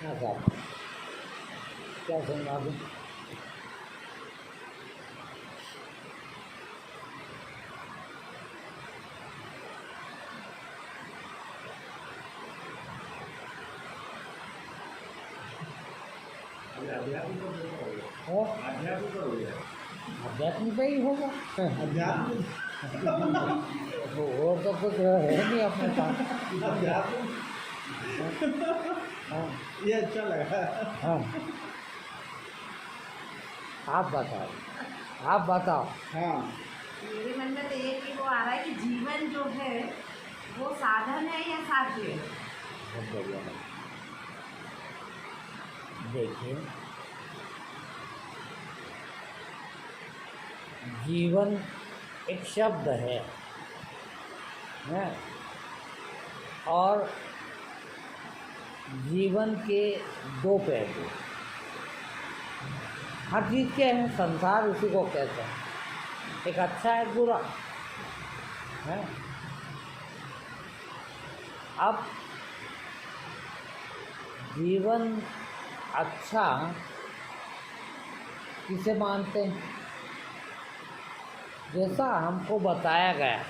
हाँ साहब, क्या सुनना दूँ? है अध्यात्म पे ही होगा। वो तो कुछ है नहीं अपने पास। हाँ ये अच्छा लगा। हाँ, आप बताओ, आप बताओ। हाँ मेरे मन में तो एक ही वो आ रहा है कि जीवन जो है वो साधन है या साध्य है। बहुत बढ़िया है। देखिए, जीवन एक शब्द है और जीवन के दो पहलू, हर चीज़ के हैं। संसार उसी को कहते हैं, एक अच्छा है, बुरा है। अब जीवन अच्छा किसे मानते हैं? जैसा हमको बताया गया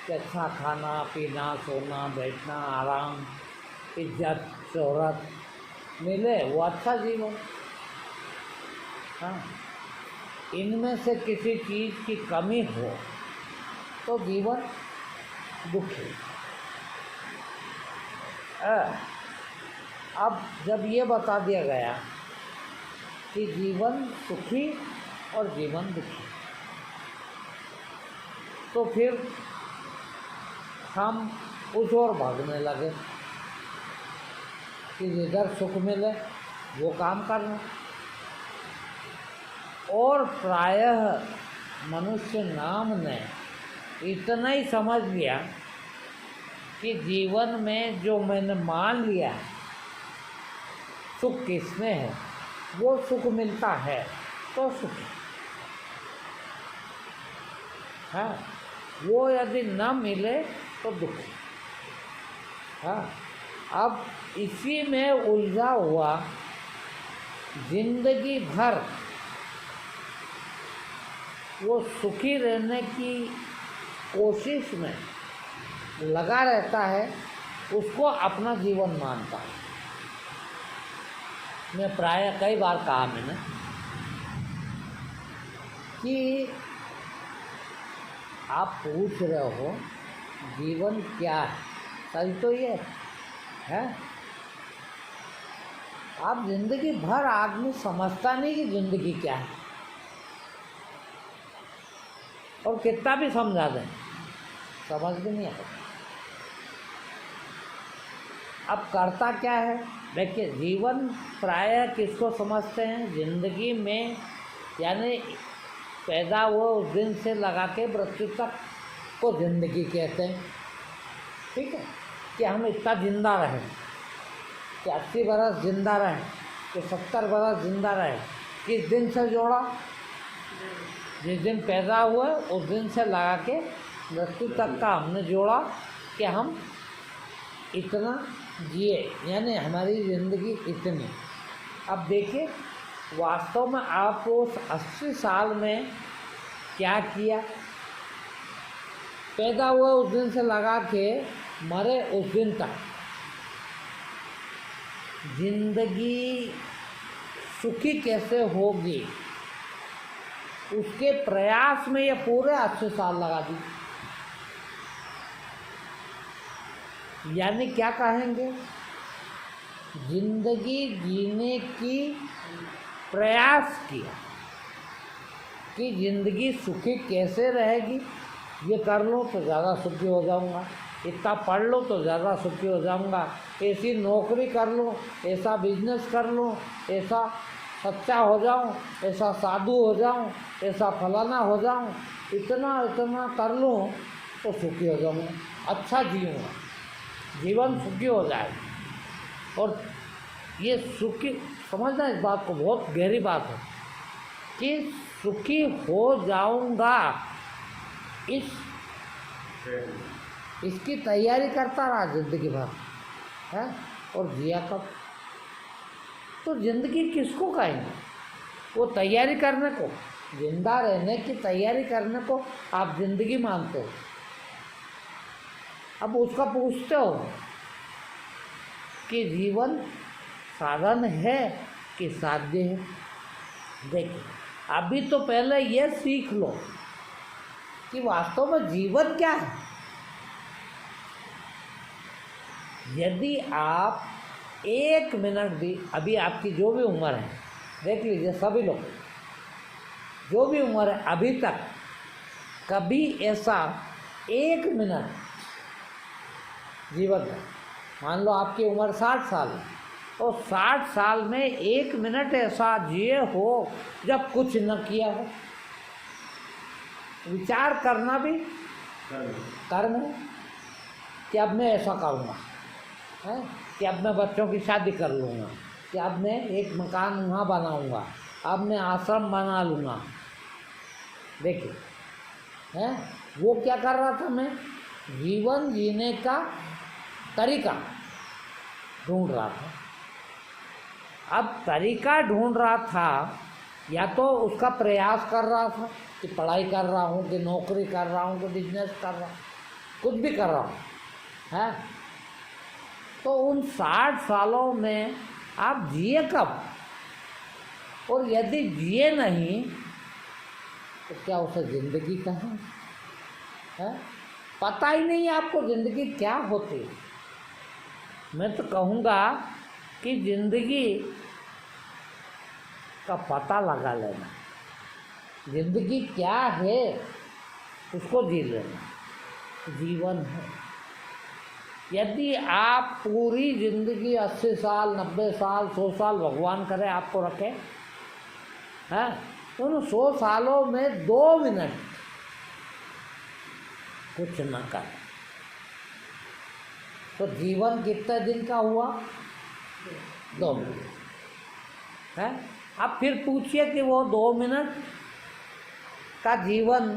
कि अच्छा खाना पीना सोना बैठना आराम इज्जत शोहरत मिले वो अच्छा जीवन। हाँ, इनमें से किसी चीज़ की कमी हो तो जीवन दुखी। अब जब ये बता दिया गया कि जीवन सुखी और जीवन दुखी, तो फिर हम उस ओर भागने लगे कि जिधर सुख मिले वो काम करना। और प्रायः मनुष्य नाम ने इतना ही समझ लिया कि जीवन में जो मैंने मान लिया सुख किसमें है, वो सुख मिलता है तो सुख है, वो यदि न मिले तो दुख। हाँ, अब इसी में उलझा हुआ जिंदगी भर वो सुखी रहने की कोशिश में लगा रहता है, उसको अपना जीवन मानता है। मैं प्रायः कई बार कहा मैंने कि आप पूछ रहे हो जीवन क्या है, सही तो ये है। आप जिंदगी भर आदमी समझता नहीं कि जिंदगी क्या है, और कितना भी समझा दें समझ भी नहीं आता। अब करता क्या है? देखिए, जीवन प्रायः किसको समझते हैं? जिंदगी में यानी पैदा हुए उस दिन से लगा के मृत्यु तक को जिंदगी कहते हैं। ठीक है, कि हम इतना जिंदा रहें, कि 80 बरस जिंदा रहें, कि 70 बरस जिंदा रहें। किस दिन से जोड़ा? जिस दिन पैदा हुए उस दिन से लगा के मृत्यु तक का हमने जोड़ा कि हम इतना जिए, यानी हमारी ज़िंदगी इतनी। अब देखिए, वास्तव में आप उस 80 साल में क्या किया? पैदा हुए उस दिन से लगा के मरे उस दिन तक जिंदगी सुखी कैसे होगी, उसके प्रयास में ये पूरे 80 साल लगा दी। यानी क्या कहेंगे? जिंदगी जीने की प्रयास किया कि जिंदगी सुखी कैसे रहेगी। ये कर लो तो ज़्यादा सुखी हो जाऊंगा, इतना पढ़ लो तो ज़्यादा सुखी हो जाऊंगा, ऐसी नौकरी कर लो, ऐसा बिजनेस कर लो, ऐसा सच्चा हो जाऊं, ऐसा साधु हो जाऊं, ऐसा फलाना हो जाऊं, इतना इतना कर लूँ तो सुखी हो जाऊंगा, अच्छा जीऊँगा, जीवन सुखी हो जाए। और ये सुखी समझना, इस बात को बहुत गहरी बात है कि सुखी हो जाऊंगा, इसकी तैयारी करता रहा जिंदगी भर है। और जिया कब? तो जिंदगी किसको कहेंगे? वो तैयारी करने को, जिंदा रहने की तैयारी करने को आप जिंदगी मानते हो। अब उसका पूछते हो कि जीवन साधन है कि साध्य है। देखिए, अभी तो पहले ये सीख लो कि वास्तव में जीवन क्या है। यदि आप 1 मिनट भी, अभी आपकी जो भी उम्र है, देख लीजिए सभी लोग, जो भी उम्र है अभी तक कभी ऐसा 1 मिनट जीवन का, मान लो आपकी उम्र 60 साल है, तो 60 साल में 1 मिनट ऐसा जिए हो जब कुछ न किया हो। विचार करना भी कर्म है कि अब मैं ऐसा करूँगा, है कि अब मैं बच्चों की शादी कर लूँगा, कि अब मैं एक मकान वहाँ बनाऊँगा, अब मैं आश्रम बना लूँगा। देखिए, है वो क्या कर रहा था, मैं जीवन जीने का तरीका ढूंढ रहा था। अब तरीका ढूंढ रहा था, या तो उसका प्रयास कर रहा था कि पढ़ाई कर रहा हूँ, कि नौकरी कर रहा हूँ, कि बिजनेस कर रहा हूँ, कुछ भी कर रहा हूँ, है। तो उन 60 सालों में आप जिए कब? और यदि जिए नहीं तो क्या उसे जिंदगी कहें? है पता ही नहीं आपको जिंदगी क्या होती है। मैं तो कहूँगा कि जिंदगी का पता लगा लेना, जिंदगी क्या है उसको जी लेना जीवन है। यदि आप पूरी जिंदगी 80 साल, 90 साल, 100 साल, भगवान करे आपको रखे, हैं, उन 100 सालों में 2 मिनट कुछ न कर, तो जीवन कितने दिन का हुआ? 2 मिनट है। अब फिर पूछिए कि वो 2 मिनट का जीवन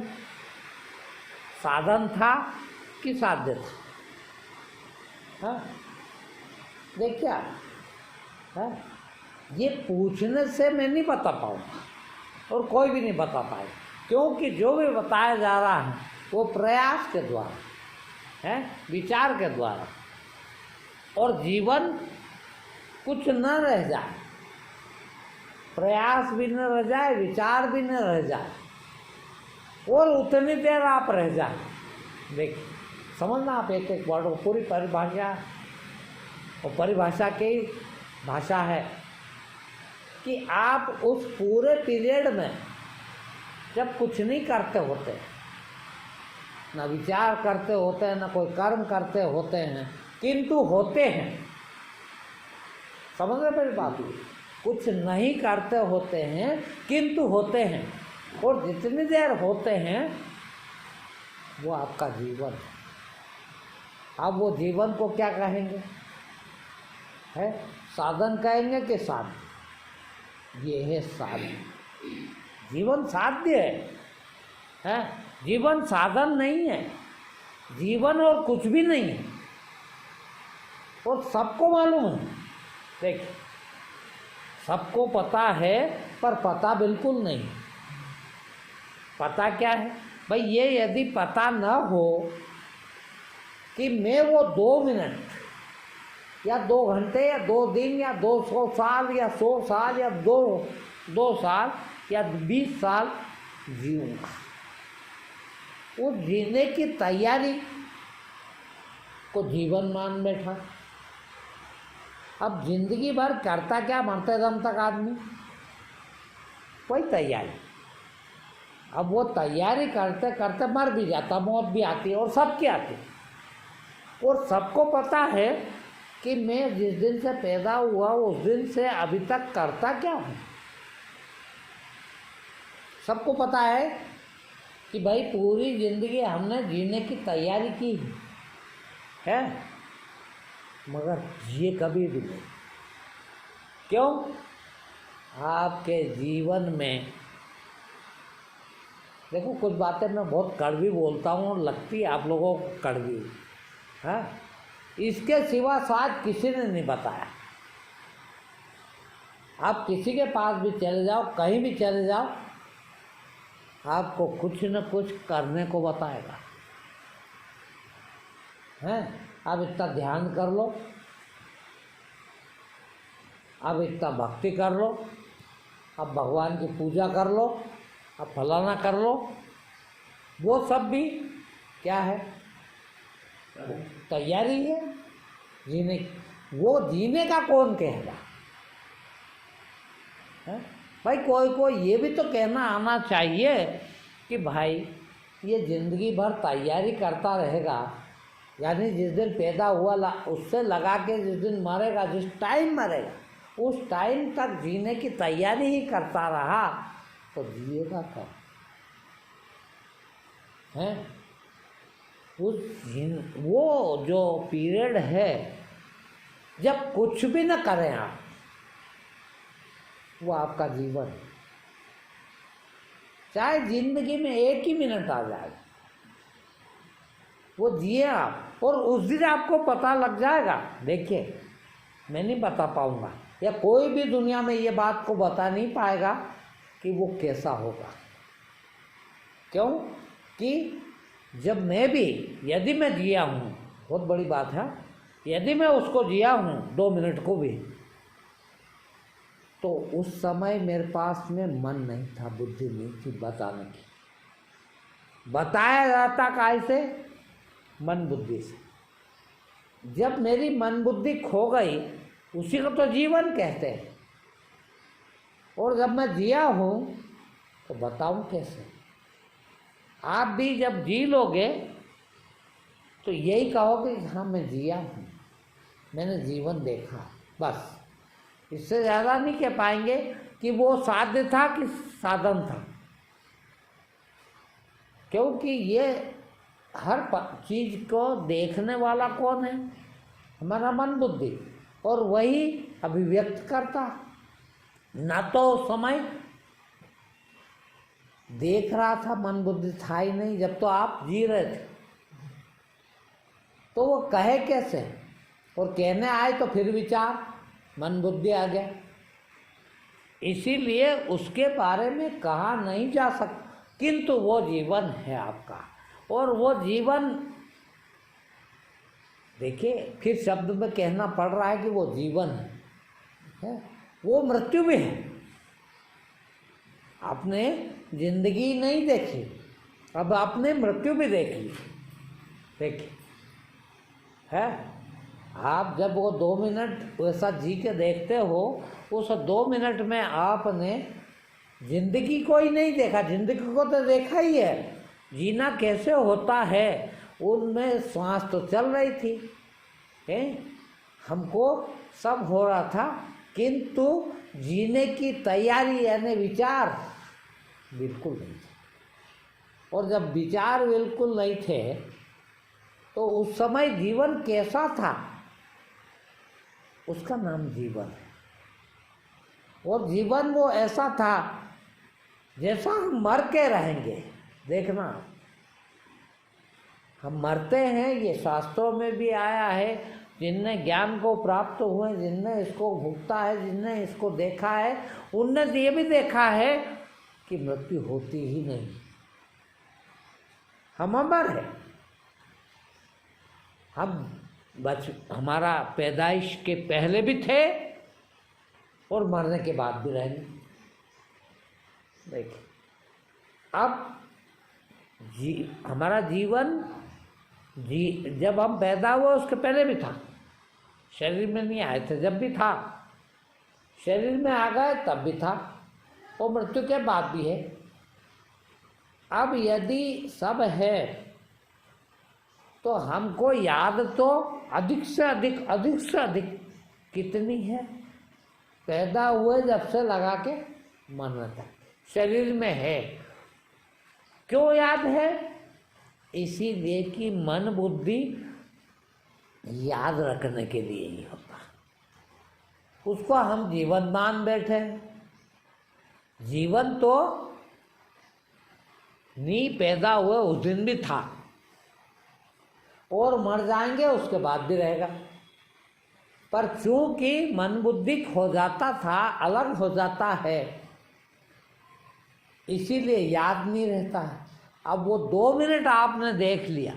साधन था कि साध्य था? हाँ, देखिए, हाँ, ये पूछने से मैं नहीं बता पाऊँगा और कोई भी नहीं बता पाएगा, क्योंकि जो भी बताया जा रहा है वो प्रयास के द्वारा है, विचार के द्वारा। और जीवन कुछ न रह जाए, प्रयास भी न रह जाए, विचार भी न रह जाए, और उतनी देर आप रह जाए। देखिए, समझना आप एक एक वर्ड को, पूरी परिभाषा, और परिभाषा की भाषा है कि आप उस पूरे पीरियड में जब कुछ नहीं करते होते, ना विचार करते होते हैं, ना कोई कर्म करते होते हैं, किंतु होते हैं। समझ रहे मेरी बात? कुछ नहीं करते होते हैं किंतु होते हैं, और जितनी देर होते हैं वो आपका जीवन है। अब वो जीवन को क्या कहेंगे? है साधन कहेंगे कि साध्य? ये है साधन। जीवन साध्य है, जीवन साधन नहीं है। जीवन और कुछ भी नहीं है, और सबको मालूम है। देखिए, सबको पता है, पर पता बिल्कुल नहीं। पता क्या है भाई? ये यदि पता न हो कि मैं वो 2 मिनट या 2 घंटे या 2 दिन या 200 साल या 100 साल या 2 साल या 20 साल जीऊँगा, वो जीने की तैयारी को जीवन मान बैठा। अब जिंदगी भर करता क्या मरते दम तक आदमी? वही तैयारी। अब वो तैयारी करते करते मर भी जाता, मौत भी आती है, और सबकी आती है। और सबको पता है कि मैं जिस दिन से पैदा हुआ उस दिन से अभी तक करता क्या हूँ। सबको पता है कि भाई पूरी जिंदगी हमने जीने की तैयारी की है, मगर जिए कभी भी नहीं। क्यों? आपके जीवन में देखो, कुछ बातें मैं बहुत कड़वी बोलता हूँ और लगती है आप लोगों को कड़वी, है। इसके सिवा शायद किसी ने नहीं बताया, आप किसी के पास भी चले जाओ, कहीं भी चले जाओ, आपको कुछ न कुछ करने को बताएगा। हैं, अब इतना ध्यान कर लो, अब इतना भक्ति कर लो, अब भगवान की पूजा कर लो, अब फलाना कर लो, वो सब भी क्या है? तैयारी है जीने। वो जीने का कौन कहेगा? है भाई, कोई कोई ये भी तो कहना आना चाहिए कि भाई ये जिंदगी भर तैयारी करता रहेगा, यानी जिस दिन पैदा हुआ उससे लगा के जिस दिन मरेगा, जिस टाइम मरेगा उस टाइम तक जीने की तैयारी ही करता रहा, तो जिएगा कब? हैं, वो जो पीरियड है जब कुछ भी न करें आप, वो आपका जीवन है। चाहे जिंदगी में एक ही मिनट आ जाए, वो जिए आप, और उस दिन आपको पता लग जाएगा। देखिए, मैं नहीं बता पाऊंगा, या कोई भी दुनिया में ये बात को बता नहीं पाएगा कि वो कैसा होगा। क्यों? कि जब मैं भी, यदि मैं जिया हूँ, बहुत बड़ी बात है, यदि मैं उसको जिया हूँ 2 मिनट को भी, तो उस समय मेरे पास में मन नहीं था, बुद्धि नहीं थी बताने की। बताया जाता कैसे? मन बुद्धि से। जब मेरी मन बुद्धि खो गई, उसी को तो जीवन कहते हैं। और जब मैं जिया हूँ तो बताऊँ कैसे? आप भी जब जी लोगे तो यही कहोगे कि हाँ मैं जिया हूँ, मैंने जीवन देखा। बस, इससे ज़्यादा नहीं कह पाएंगे कि वो साध्य था कि साधन था। क्योंकि ये हर चीज़ को देखने वाला कौन है? हमारा मन बुद्धि, और वही अभिव्यक्त करता। ना तो समय देख रहा था, मन बुद्धि था ही नहीं जब तो आप जी रहे थे, तो वो कहे कैसे? और कहने आए तो फिर विचार, मन बुद्धि आ गया। इसीलिए उसके बारे में कहा नहीं जा सकता, किंतु वो जीवन है आपका। और वो जीवन, देखिए, फिर शब्द में कहना पड़ रहा है कि वो जीवन है, वो मृत्यु भी है। आपने जिंदगी नहीं देखी, अब आपने मृत्यु भी देख ली। देखिए, है, आप जब वो 2 मिनट वैसा जी के देखते हो, उस 2 मिनट में आपने जिंदगी को ही नहीं देखा, जिंदगी को तो देखा ही है, जीना कैसे होता है उनमें श्वास तो चल रही थी, है, हमको सब हो रहा था, किंतु जीने की तैयारी यानी विचार बिल्कुल नहीं थे। और जब विचार बिल्कुल नहीं थे तो उस समय जीवन कैसा था? उसका नाम जीवन है। और जीवन वो ऐसा था जैसा हम मर के रहेंगे। देखना, हम मरते हैं, ये शास्त्रों में भी आया है। जिनने ज्ञान को प्राप्त हुए, जिनने इसको भुगता है, जिनने इसको देखा है, उनने ये भी देखा है कि मृत्यु होती ही नहीं। हम अमर है। हमारा पैदाइश के पहले भी थे और मरने के बाद भी रहेंगे। देखिए, अब हमारा जीवन जब हम पैदा हुए उसके पहले भी था, शरीर में नहीं आए थे जब भी था, शरीर में आ गए तब भी था, और मृत्यु के बाद भी है। अब यदि सब है तो हमको याद तो अधिक से अधिक कितनी है? पैदा हुए जब से लगा के मरने तक शरीर में है। क्यों याद है? इसीलिए कि मन बुद्धि याद रखने के लिए ही होता, उसको हम जीवन मान बैठे। जीवन तो नहीं पैदा हुए उस दिन भी था, और मर जाएंगे उसके बाद भी रहेगा। पर चूंकि मन बुद्धि खो जाता था, अलग हो जाता है, इसीलिए याद नहीं रहता है। अब वो 2 मिनट आपने देख लिया,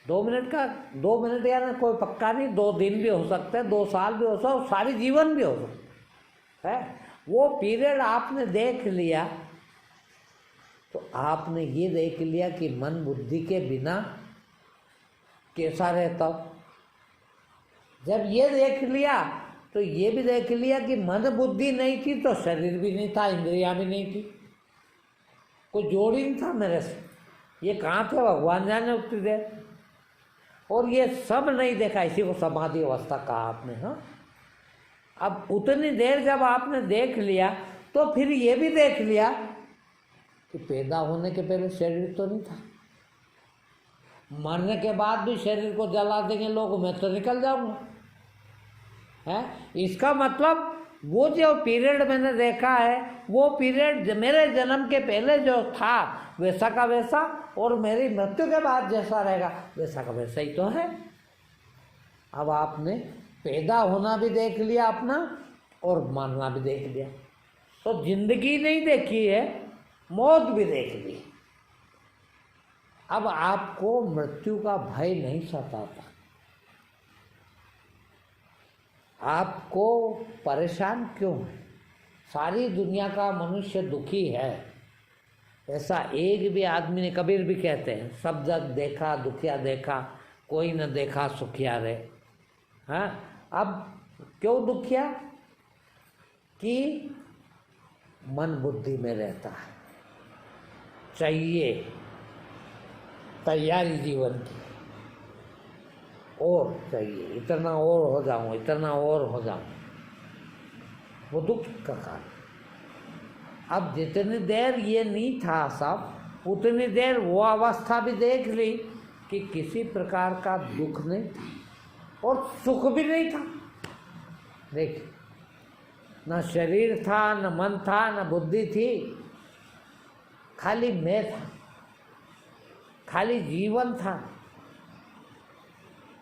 2 मिनट का 2 मिनट यानी कोई पक्का नहीं, 2 दिन भी हो सकते हैं, 2 साल भी हो सकते हैं, सारी जीवन भी हो सकता है। वो पीरियड आपने देख लिया तो आपने ये देख लिया कि मन बुद्धि के बिना कैसा रहता। जब ये देख लिया तो ये भी देख लिया कि मन बुद्धि नहीं थी तो शरीर भी नहीं था, इंद्रियां भी नहीं थी, कोई जोड़ ही नहीं था मेरे से। ये कहाँ थे भगवान जाने उतनी देर। और ये सब नहीं देखा, इसी को समाधि अवस्था कहा आपने। हाँ, अब उतनी देर जब आपने देख लिया तो फिर ये भी देख लिया कि पैदा होने के पहले शरीर तो नहीं था, मरने के बाद भी शरीर को जला देंगे लोग, मैं तो निकल जाऊंगा। है इसका मतलब वो जो पीरियड मैंने देखा है वो पीरियड मेरे जन्म के पहले जो था वैसा का वैसा, और मेरी मृत्यु के बाद जैसा रहेगा वैसा का वैसा ही तो है। अब आपने पैदा होना भी देख लिया अपना और मरना भी देख लिया, तो जिंदगी नहीं देखी है, मौत भी देख ली। अब आपको मृत्यु का भय नहीं सताता, आपको परेशान क्यों है? सारी दुनिया का मनुष्य दुखी है, ऐसा एक भी आदमी ने, कबीर भी कहते हैं, सब जग देखा दुखिया देखा, कोई न देखा सुखिया रे। हाँ, अब क्यों दुखिया? कि मन बुद्धि में रहता है, चाहिए तैयारी जीवन की, और चाहिए इतना और हो जाऊं, इतना और हो जाऊं, वो दुख का कारण। अब जितनी देर ये नहीं था सब, उतनी देर वो अवस्था भी देख ली कि किसी प्रकार का दुख नहीं था और सुख भी नहीं था। देख, न शरीर था, न मन था, न बुद्धि थी, खाली मैं था, खाली जीवन था।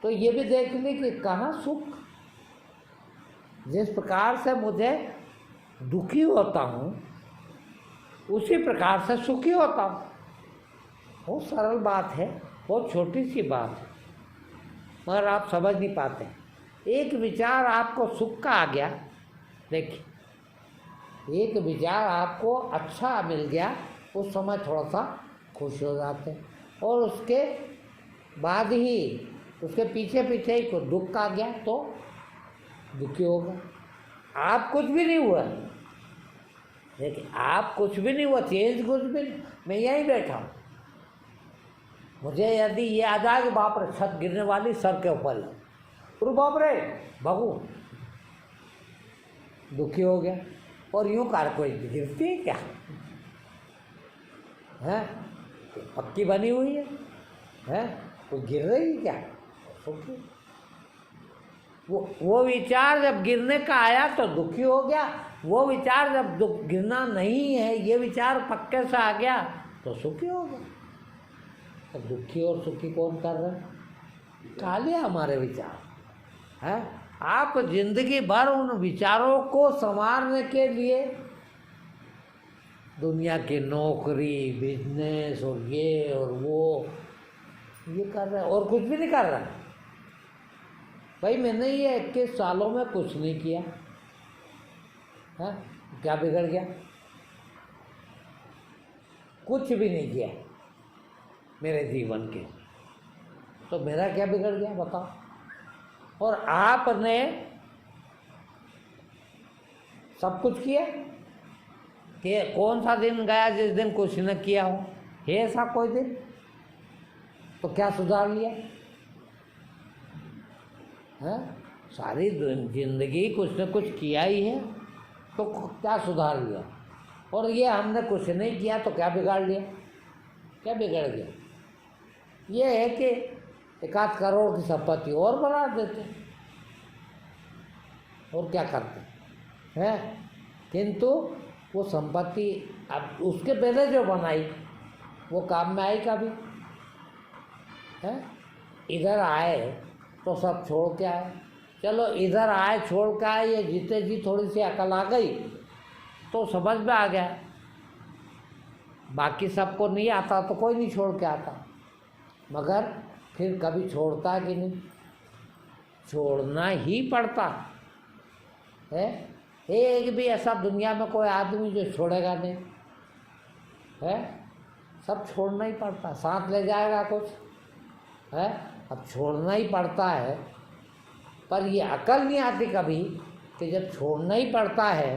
तो ये भी देख ली कि कहाँ सुख। जिस प्रकार से मुझे दुखी होता हूँ उसी प्रकार से सुखी होता हूँ। बहुत सरल बात है, बहुत छोटी सी बात है, मगर आप समझ नहीं पाते। एक विचार आपको सुख का आ गया, देखिए, एक विचार आपको अच्छा मिल गया, उस समय थोड़ा सा खुश हो जाते हैं, और उसके बाद ही, उसके पीछे पीछे ही कोई दुख आ गया तो दुखी होगा। आप कुछ भी नहीं हुआ, देखिए, आप कुछ भी नहीं हुआ, चेंज कुछ भी नहीं, मैं यहीं बैठा हूँ। मुझे यदि ये आ जाए कि बाप रे छत गिरने वाली सर के ऊपर, अरे बाप रे भागू, दुखी हो गया। और यूं कार कोई गिरती है क्या? है पक्की बनी हुई है कोई गिर रही है क्या? वो विचार जब गिरने का आया तो दुखी हो गया, वो विचार जब गिरना नहीं है, ये विचार पक्के से आ गया तो सुखी हो गया। तो दुखी और सुखी कौन कर रहे हैं? काले हमारे विचार है। आप जिंदगी भर उन विचारों को संवारने के लिए दुनिया की नौकरी, बिजनेस और ये और वो ये कर रहे हैं, और कुछ भी नहीं कर रहा है। भाई मैंने ये 21 सालों में कुछ नहीं किया है, क्या बिगड़ गया? कुछ भी नहीं किया मेरे जीवन के, तो मेरा क्या बिगड़ गया बताओ? और आपने सब कुछ किया कि कौन सा दिन गया जिस दिन कुछ न किया हो? है ऐसा कोई दिन? तो क्या सुधार लिया है? सारी जिंदगी कुछ न कुछ किया ही है, तो क्या सुधार लिया? और ये हमने कुछ नहीं किया तो क्या बिगाड़ लिया? क्या बिगड़ गया? ये है कि 1-8 करोड़ की संपत्ति और बना देते और क्या करते हैं, किंतु वो संपत्ति अब उसके पहले जो बनाई वो काम में आई कभी है? इधर आए तो सब छोड़ के आए। चलो इधर आए छोड़ के आए, ये जीते जी थोड़ी सी अकल आ गई तो समझ में आ गया। बाकी सबको नहीं आता तो कोई नहीं छोड़ के आता, मगर फिर कभी छोड़ता कि नहीं, छोड़ना ही पड़ता है। एक भी ऐसा दुनिया में कोई आदमी जो छोड़ेगा नहीं है, सब छोड़ना ही पड़ता। साथ ले जाएगा कुछ है, अब छोड़ना ही पड़ता है। पर ये अकल नहीं आती कभी कि जब छोड़ना ही पड़ता है,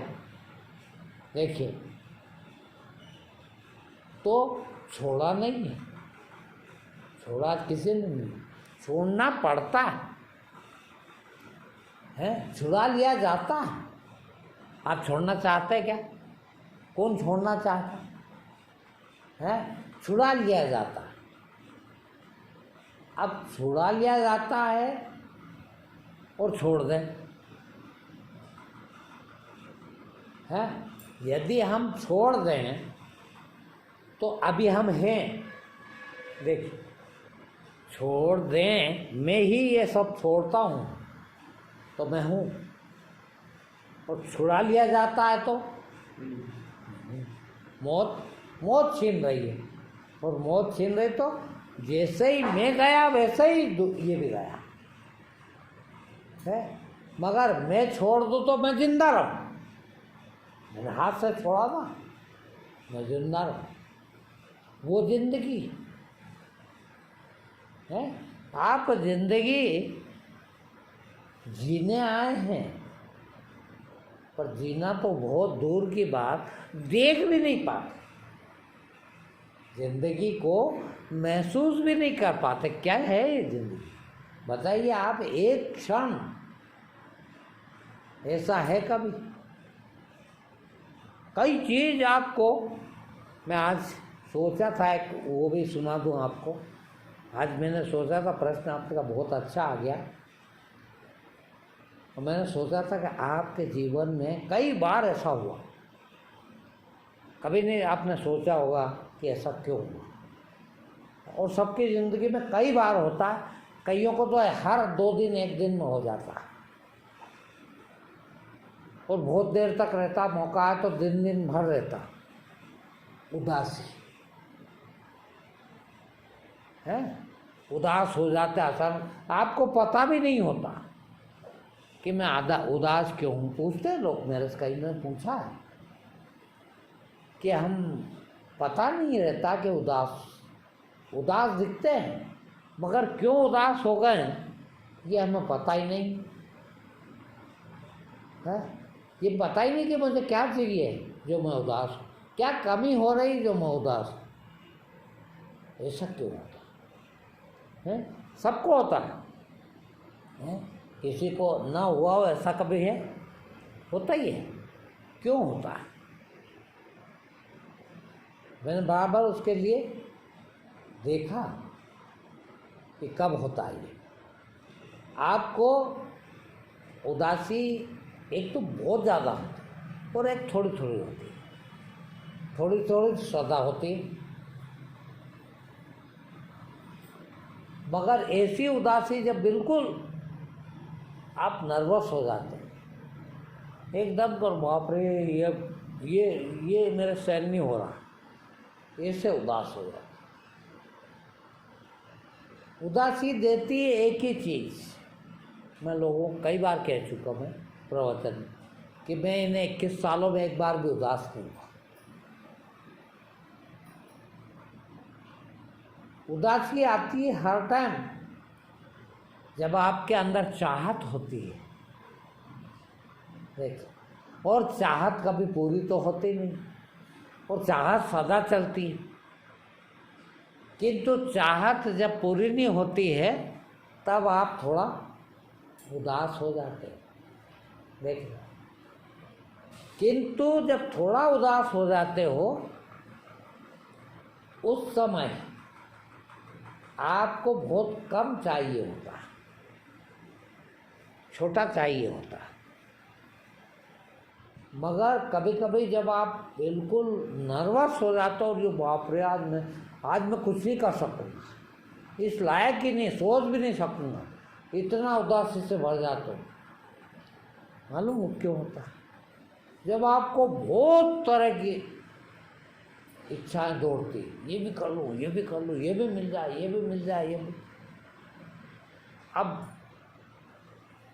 देखिए, तो छोड़ा नहीं है, छोड़ा किसी ने नहीं, छोड़ना पड़ता है, छुड़ा लिया जाता है। आप छोड़ना चाहते हैं क्या? कौन छोड़ना चाहता है? छुड़ा लिया जाता है। अब छुड़ा लिया जाता है और छोड़ दें, है? यदि हम छोड़ दें तो अभी हम हैं, देखिए, छोड़ दें, मैं ही ये सब छोड़ता हूँ तो मैं हूँ, और छुड़ा लिया जाता है तो मौत छीन रही है, और मौत छीन रही तो जैसे ही मैं गया वैसे ही ये भी गया है। मगर मैं छोड़ दूँ तो मैं जिंदा रहूँ, मैंने हाथ से छोड़ा ना, मैं जिंदा रहूँ, वो जिंदगी है। आप जिंदगी जीने आए हैं, पर जीना तो बहुत दूर की बात, देख भी नहीं पाते, जिंदगी को महसूस भी नहीं कर पाते। क्या है ये जिंदगी? बताइए आप, एक क्षण ऐसा है कभी? कई चीज आपको, मैं आज सोचा था एक वो भी सुना दूं आपको। आज मैंने सोचा था, प्रश्न आपका बहुत अच्छा आ गया, और मैंने सोचा था कि आपके जीवन में कई बार ऐसा हुआ, कभी नहीं आपने सोचा होगा कि ऐसा क्यों हुआ। और सबकी ज़िंदगी में कई बार होता है, कईयों को तो हर 2 दिन 1 दिन में हो जाता है, और बहुत देर तक रहता, मौका है तो दिन भर रहता उदासी है, उदास हो जाते आसान, आपको पता भी नहीं होता कि मैं उदास क्यों हूँ। पूछते हैं लोग मेरे से, कई ने पूछा है कि हम पता नहीं रहता कि उदास दिखते हैं, मगर क्यों उदास हो गए ये हमें पता ही नहीं है। ये पता ही नहीं कि मुझे क्या चाहिए जो मैं उदास हूँ, क्या कमी हो रही जो मैं उदास हूँ। ऐसा क्यों होता है? सबको होता है? किसी को ना हुआ हो ऐसा कभी है? होता ही है। क्यों होता है? मैंने बराबर उसके लिए देखा कि कब होता है ये। आपको उदासी एक तो बहुत ज़्यादा होती है और एक थोड़ी थोड़ी होती है, थोड़ी थोड़ी सदा होती है। मगर ऐसी उदासी जब बिल्कुल आप नर्वस हो जाते हैं एकदम, कर बाप रे ये मेरे सहन नहीं हो रहा, ऐसे उदास हो जाते। उदासी देती है एक ही चीज़, मैं लोगों को कई बार कह चुका हूँ प्रवचन में कि मैं इन्हें 21 सालों में एक बार भी उदास नहीं हुआ। उदासी आती है हर टाइम जब आपके अंदर चाहत होती है, देखिए, और चाहत कभी पूरी तो होती नहीं, और चाहत सदा चलती है, किंतु चाहत जब पूरी नहीं होती है तब आप थोड़ा उदास हो जाते हैं, देखिए। किंतु जब थोड़ा उदास हो जाते हो उस समय आपको बहुत कम चाहिए होता है, छोटा चाहिए होता है। मगर कभी कभी जब आप बिल्कुल नर्वस हो जाते हो, जो बाप रे आज मैं कुछ नहीं कर सकूँगा, इस लायक ही नहीं, सोच भी नहीं सकूँगा, इतना उदासी से भर जाते हो। मालूम हो क्यों होता है? जब आपको बहुत तरह की इच्छाएं दौड़ती, ये भी कर लूँ, ये भी कर लूँ, ये भी मिल जाए, ये भी मिल जाए, ये भी। अब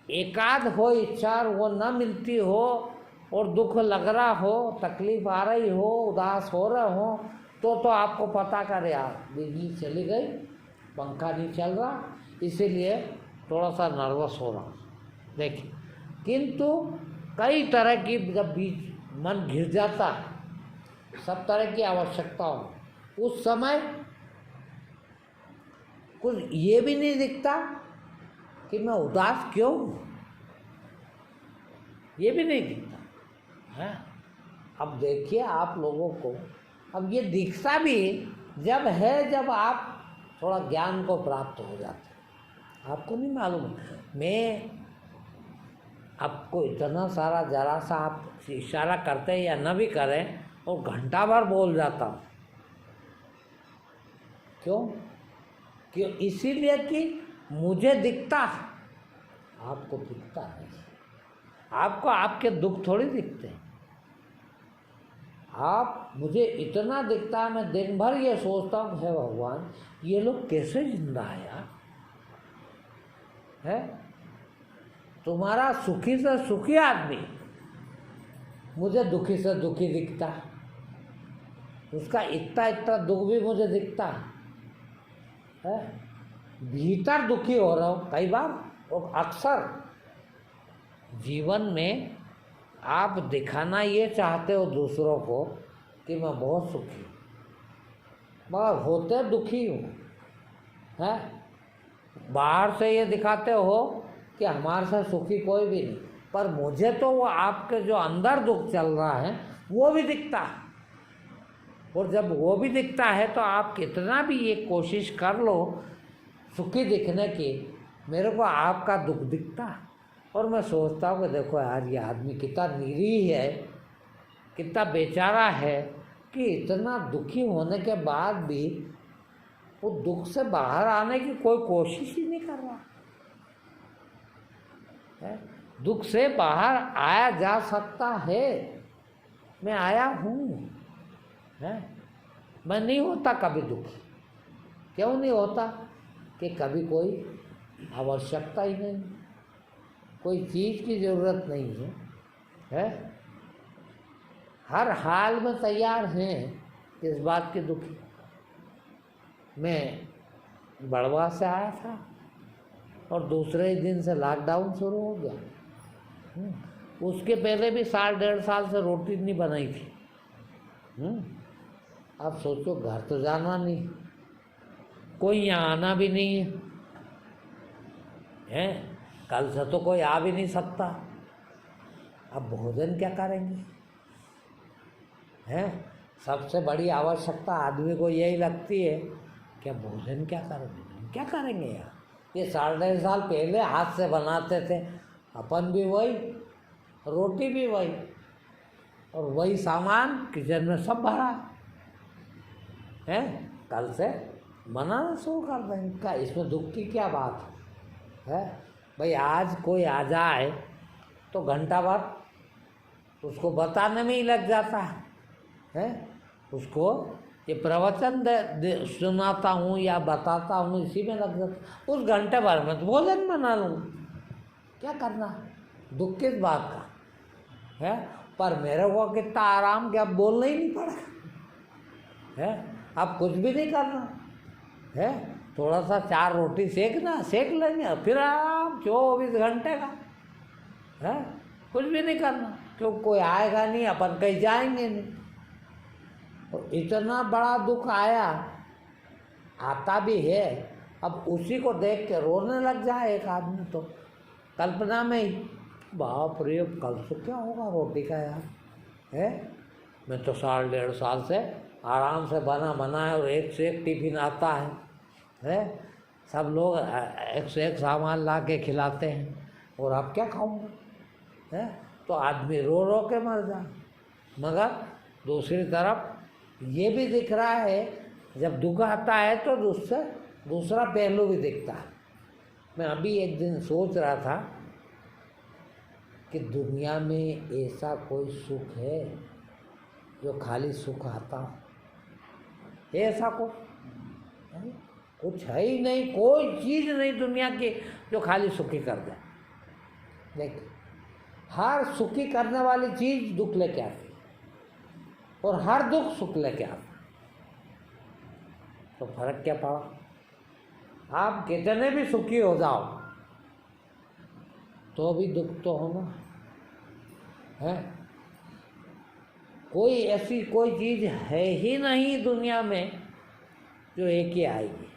एकाध हो इच्छा और वो न मिलती हो और दुख लग रहा हो, तकलीफ आ रही हो, उदास हो रहे हो, तो आपको पता करे यार बिजली चली गई, पंखा नहीं चल रहा, इसीलिए थोड़ा सा नर्वस हो रहा। देखिए, किंतु कई तरह की जब बीच मन घिर जाता है, सब तरह की आवश्यकता हो, उस समय कुछ ये भी नहीं दिखता कि मैं उदास क्यों हूँ, ये भी नहीं दिखता है। अब देखिए आप लोगों को, अब ये दिखता भी जब है जब आप थोड़ा ज्ञान को प्राप्त हो जाते हैं। आपको नहीं मालूम, मैं आपको इतना सारा जरा सा आप इशारा करते हैं या न भी करें और घंटा भर बोल जाता हूँ। क्यों? इसीलिए कि मुझे दिखता है, आपको दिखता है। आपको आपके दुख थोड़ी दिखते हैं। आप मुझे इतना दिखता है, मैं दिन भर ये सोचता हूँ, हे भगवान ये लोग कैसे जिंदा है यार, है? तुम्हारा सुखी से सुखी आदमी मुझे दुखी से दुखी दिखता है, उसका इतना इतना दुख भी मुझे दिखता है। भीतर दुखी हो रहा हूँ कई बार, और अक्सर जीवन में आप दिखाना ये चाहते हो दूसरों को कि मैं बहुत सुखी हूँ, मगर होते दुखी हूँ, है? बाहर से ये दिखाते हो कि हमारे से सुखी कोई भी नहीं, पर मुझे तो वो आपके जो अंदर दुख चल रहा है वो भी दिखता है। और जब वो भी दिखता है तो आप कितना भी ये कोशिश कर लो सुखी दिखने की, मेरे को आपका दुख दिखता है। और मैं सोचता हूँ कि देखो यार ये आदमी कितना निरीह है, कितना बेचारा है कि इतना दुखी होने के बाद भी वो दुख से बाहर आने की कोई कोशिश ही नहीं कर रहा है। दुख से बाहर आया जा सकता है, मैं आया हूँ, है? मैं नहीं होता कभी दुखी। क्यों नहीं होता? कि कभी कोई आवश्यकता ही नहीं, कोई चीज़ की ज़रूरत नहीं है? हर हाल में तैयार हैं इस बात के दुखी। मैं बड़वा से आया था और दूसरे ही दिन से लॉकडाउन शुरू हो गया। उसके पहले भी 1.5 साल से रोटी नहीं बनाई थी। अब सोचो, घर तो जाना नहीं, कोई यहाँ आना भी नहीं है, कल से तो कोई आ भी नहीं सकता। अब भोजन क्या करेंगे? हैं? सबसे बड़ी आवश्यकता आदमी को यही लगती है कि भोजन क्या करेंगे, क्या करेंगे यार। ये 1.5 साल पहले हाथ से बनाते थे, अपन भी वही, रोटी भी वही, और वही सामान किचन में सब भरा है। कल से बनाना शुरू कर देंगे, क्या इसमें दुख की क्या बात है? भाई आज कोई आ जाए तो घंटा भर उसको बताने में ही लग जाता है? उसको ये प्रवचन सुनाता हूँ या बताता हूँ, इसी में लग जाता। उस घंटे भर में तो भोजन बना लूँ, क्या करना, दुख किस बात का है? पर मेरे को कितना आराम कि अब बोलना ही नहीं पड़ा है, अब कुछ भी नहीं करना है। थोड़ा सा 4 रोटी सेकना, सेक लेंगे, फिर आराम 24 घंटे का है, कुछ भी नहीं करना, क्यों कोई आएगा नहीं, अपन कहीं जाएंगे नहीं। और इतना बड़ा दुख आया, आता भी है, अब उसी को देख के रोने लग जाए एक आदमी तो कल्पना में ही, बाप रे कल से क्या होगा रोटी का यार, है? मैं तो 1.5 साल से आराम से बना है और एक से एक टिफिन आता है? सब लोग एक से एक सामान ला के खिलाते हैं, और अब क्या खाऊंगा, है? तो आदमी रो रो के मर जाए। मगर दूसरी तरफ ये भी दिख रहा है, जब दुख आता है तो उससे दूसरा पहलू भी दिखता मैं अभी एक दिन सोच रहा था कि दुनिया में ऐसा कोई सुख है जो खाली सुख आता हो? ऐसा कुछ है ही नहीं, कोई चीज़ नहीं दुनिया की जो खाली सुखी कर दे। देख, हर सुखी करने वाली चीज़ दुख लेके आती और हर दुख सुख लेके आता। तो फर्क क्या पड़ा? आप कितने भी सुखी हो जाओ तो भी दुख तो होना है। कोई ऐसी कोई चीज़ है ही नहीं दुनिया में जो एक ही आएगी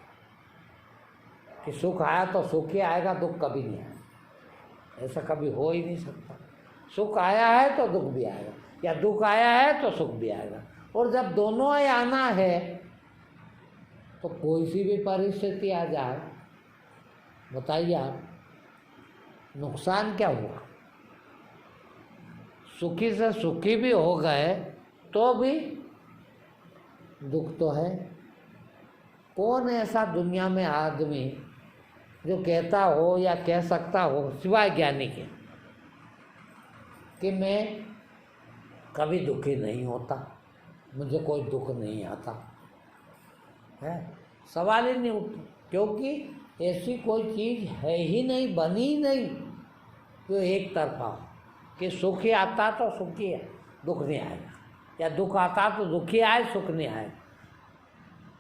कि सुख आया तो सुख ही आएगा, दुख कभी नहीं आएगा। ऐसा कभी हो ही नहीं सकता। सुख आया है तो दुख भी आएगा, या दुख आया है तो सुख भी आएगा। और जब दोनों ही आना है तो कोई सी भी परिस्थिति आ जाए, बताइए आप, नुकसान क्या हुआ? सुखी से सुखी भी हो गए तो भी दुख तो है। कौन ऐसा दुनिया में आदमी जो कहता हो या कह सकता हो सिवाय ज्ञानी के कि मैं कभी दुखी नहीं होता, मुझे कोई दुख नहीं आता है? सवाल ही नहीं उठता, क्योंकि ऐसी कोई चीज़ है ही नहीं, बनी ही नहीं जो एक तरफा हो कि सुख ही आता तो सुखी है, दुख नहीं आएगा, या दुख आता तो दुखी आए, सुख नहीं आएगा।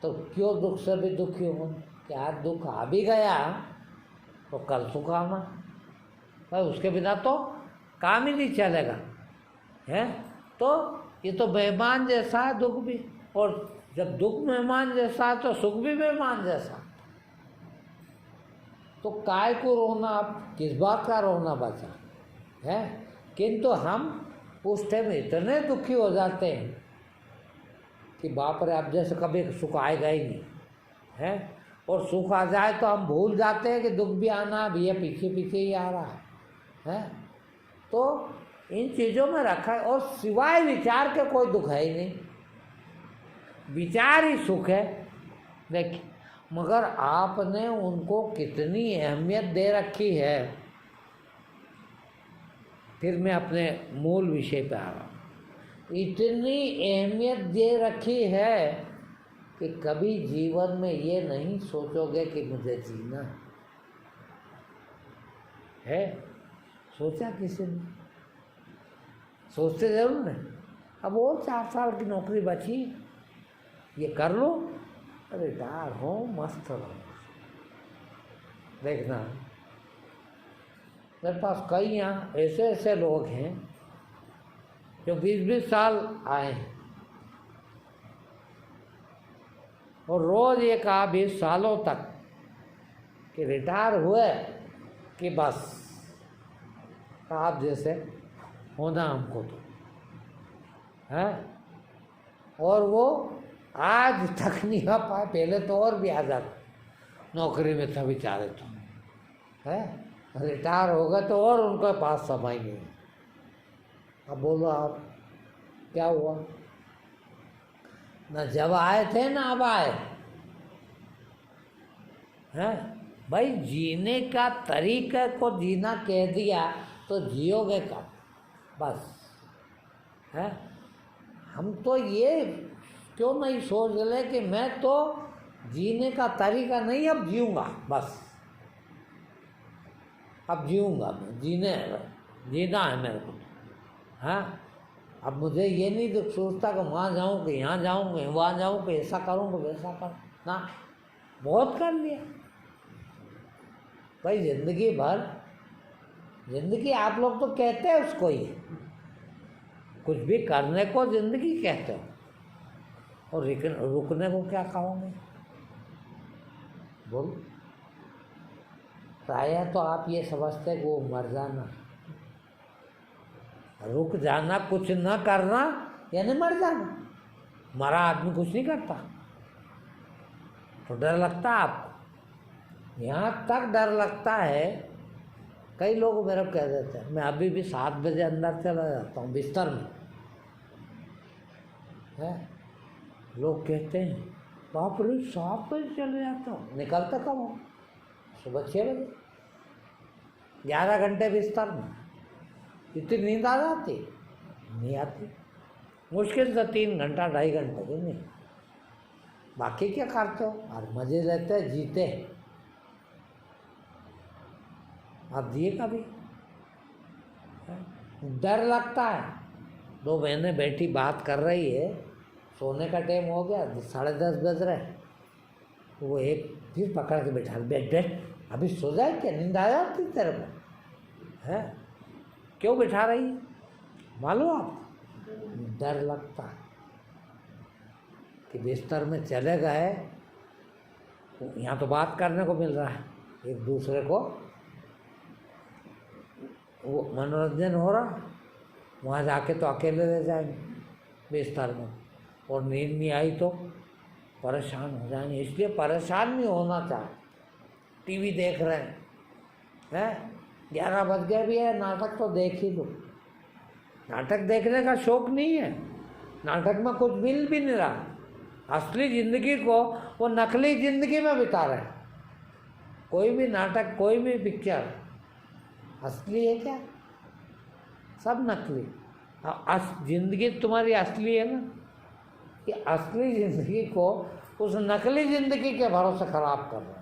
तो क्यों दुख से भी दुखी हो? कि आज दुख आ भी गया तो कल सुख आना, पर उसके बिना तो काम ही नहीं चलेगा है। तो ये तो मेहमान जैसा है दुख भी, और जब दुख मेहमान जैसा है तो सुख भी मेहमान जैसा। तो काय को रोना, आप किस बात का रोना बचा है? किंतु हम उस टाइम इतने दुखी हो जाते हैं कि बाप रे, अब जैसे कभी सुख आएगा ही नहीं है। और सुख आ जाए तो हम भूल जाते हैं कि दुख भी आना भी है, पीछे पीछे ही आ रहा है। तो इन चीज़ों में रखा है, और सिवाय विचार के कोई दुख है ही नहीं, विचार ही सुख है। देखिए, मगर आपने उनको कितनी अहमियत दे रखी है। फिर मैं अपने मूल विषय पे आ रहा हूँ। इतनी अहमियत दे रखी है कि कभी जीवन में ये नहीं सोचोगे कि मुझे जीना है। सोचा किसी ने? सोचते जरूर है। अब और 4 साल की नौकरी बची, ये कर लो, रिटायर हो, मस्त रहो। देखना, मेरे पास कई यहाँ ऐसे ऐसे लोग हैं जो 20-20 साल आए हैं और रोज़ ये कहा 20 सालों तक कि रिटायर हुए कि बस आप जैसे होना हमको तो है। और वो आज तक नहीं आ पाए। पहले तो और भी आ जाते, नौकरी में था बेचारे तो है, रिटायर हो गए तो और उनके पास समय नहीं। अब बोलो आप क्या हुआ? ना जब आए थे ना अब आए हैं। भाई, जीने का तरीके को जीना कह दिया तो जियोगे कब? बस है। हम तो ये क्यों नहीं सोच ले कि मैं तो जीने का तरीका नहीं, अब जीऊँगा, बस अब जीऊँगा मैं, जीना है मेरे को। हाँ, अब मुझे ये नहीं सोचता कि वहाँ जाऊँ कि यहाँ जाऊँ कि वहाँ जाऊँ कि ऐसा करूँ कि वैसा करूँ ना। बहुत कर लिया भाई, जिंदगी आप लोग तो कहते हैं उसको ही, कुछ भी करने को जिंदगी कहते हो, और रुकने को क्या कहोगे? बोलो। प्रायः तो आप ये समझते हैं कि वो मर जाना, रुक जाना, कुछ न करना यानी मर जाना। मरा आदमी कुछ नहीं करता तो डर लगता है आपको। यहाँ तक डर लगता है, कई लोग मेरे को कह देते हैं, मैं अभी भी 7 बजे अंदर चला जाता हूँ बिस्तर में है। लोग कहते हैं बाप रे 7 बजे चले जाता हूँ, निकलता कब हो? सुबह 6 बजे। 11 घंटे बिस्तर में इतनी नींद आ जाती? नहीं आती। मुश्किल से 3 घंटा 2.5 घंटे की नहीं। बाकी क्या करते हो? और मजे लेते जीते। आप जिए कभी? डर लगता है। 2 महीने बैठी बात कर रही है, सोने का टाइम हो गया, 10:30 बज रहे, तो वो एक फिर पकड़ के बैठा, बैठ बैठ अभी सो जाए क्या, नींद आ जाती तेरे को है? क्यों बैठा रही है मालूम आप? डर लगता है कि बिस्तर में चले गए, यहाँ तो बात करने को मिल रहा है एक दूसरे को, वो मनोरंजन हो रहा, वहाँ जाके तो अकेले रह जाएंगे बिस्तर में, और नींद नहीं आई तो परेशान हो जाएंगे। इसलिए परेशान नहीं होना चाहिए। टीवी देख रहे हैं 11 बज गए भी है, नाटक तो देख ही लो। नाटक देखने का शौक नहीं है, नाटक में कुछ मिल भी नहीं रहा। असली ज़िंदगी को वो नकली ज़िंदगी में बिता रहे हैं। कोई भी नाटक, कोई भी पिक्चर असली है क्या? सब नकली। ज़िंदगी तुम्हारी असली है ना? कि असली ज़िंदगी को उस नकली ज़िंदगी के भरोसे ख़राब कर रहे